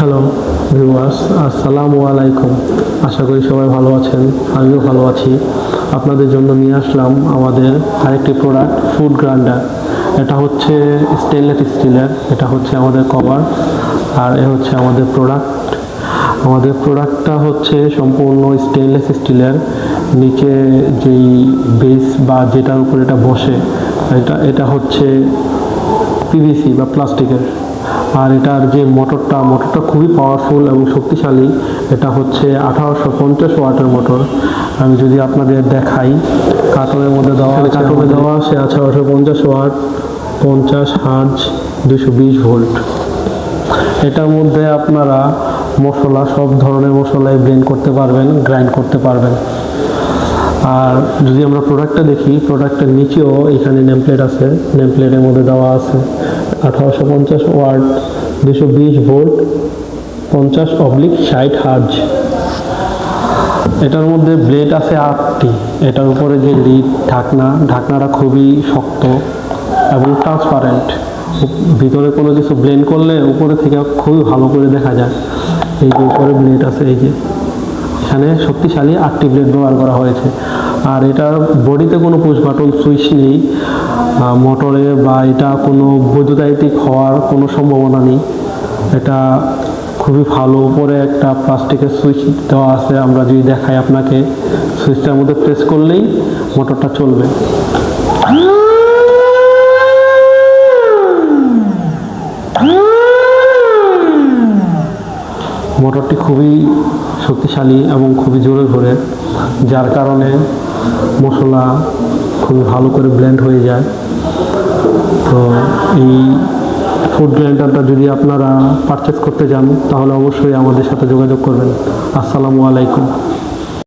Hello viewers, আসসালামু আলাইকুম। আশা করি সবাই ভালো আছেন, আমিও ভালো আছি। আপনাদের জন্য নিয়ে আসলাম আমাদের আরেকটি প্রোডাক্ট, ফুড গ্রাইন্ডার। এটা হচ্ছে স্টেনলেস স্টিলের, এটা হচ্ছে আমাদের কভার, আর এ হচ্ছে আমাদের প্রোডাক্ট। আমাদের প্রোডাক্টটা হচ্ছে সম্পূর্ণ স্টেনলেস স্টিলের। নিচে যেই বেস বা যেটার উপর এটা বসে, এটা হচ্ছে পিভিসি বা প্লাস্টিকের। আর এটার যে মোটরটা খুবই পাওয়ারফুল এবং শক্তিশালী। এটা হচ্ছে 1850 ওয়াটের মোটর। আমি যদি আপনাদের দেখাই, কার্টনের মধ্যে দেওয়া আছে 1850 ওয়াট, 50 হার্জ, 220 ভোল্ট। এটার মধ্যে আপনারা মশলা, সব ধরনের মশলাই ব্লেন্ড করতে পারবেন, গ্রাইন্ড করতে পারবেন। আর যদি আমরা প্রোডাক্টটা দেখি, প্রোডাক্টের নিচেও এখানে নেমপ্লেট আছে, নেমপ্লেটের মধ্যে দেওয়া আছে 1850 ওয়াট, 220 ভোল্ট, 50/60 হার্জ। এটার মধ্যে ব্লেড আছে 8টি। এটার উপরে যে লিড, ঢাকনাটা খুবই শক্ত এবং ট্রান্সপারেন্ট। ভিতরে কোনো কিছু ব্লেন্ড করলে উপরে থেকে খুবই ভালো করে দেখা যায়। এই যে উপরে ব্লেড আছে, এই যে এখানে শক্তিশালী 8টি ব্লেড ব্যবহার করা হয়েছে। আর এটার বডিতে কোনো পুশ বাটন সুইচ নেই মোটরে, বা এটা কোনো বৈদ্যুতায়িক হওয়ার কোনো সম্ভাবনা নেই। এটা খুবই ভালো। উপরে একটা প্লাস্টিকের সুইচ দেওয়া আছে, আমরা যদি দেখাই আপনাকে, সুইচটার মধ্যে প্রেস করলেই মোটরটা চলবে। মোটরটি খুবই শক্তিশালী এবং খুবই জোরে ঘোরে, যার কারণে মশলা খুবই ভালো করে ব্লেন্ড হয়ে যায়। তো এই ফুড গ্রাইন্ডারটা যদি আপনারা পারচেস করতে চান, তাহলে অবশ্যই আমাদের সাথে যোগাযোগ করবেন। আসসালামু আলাইকুম।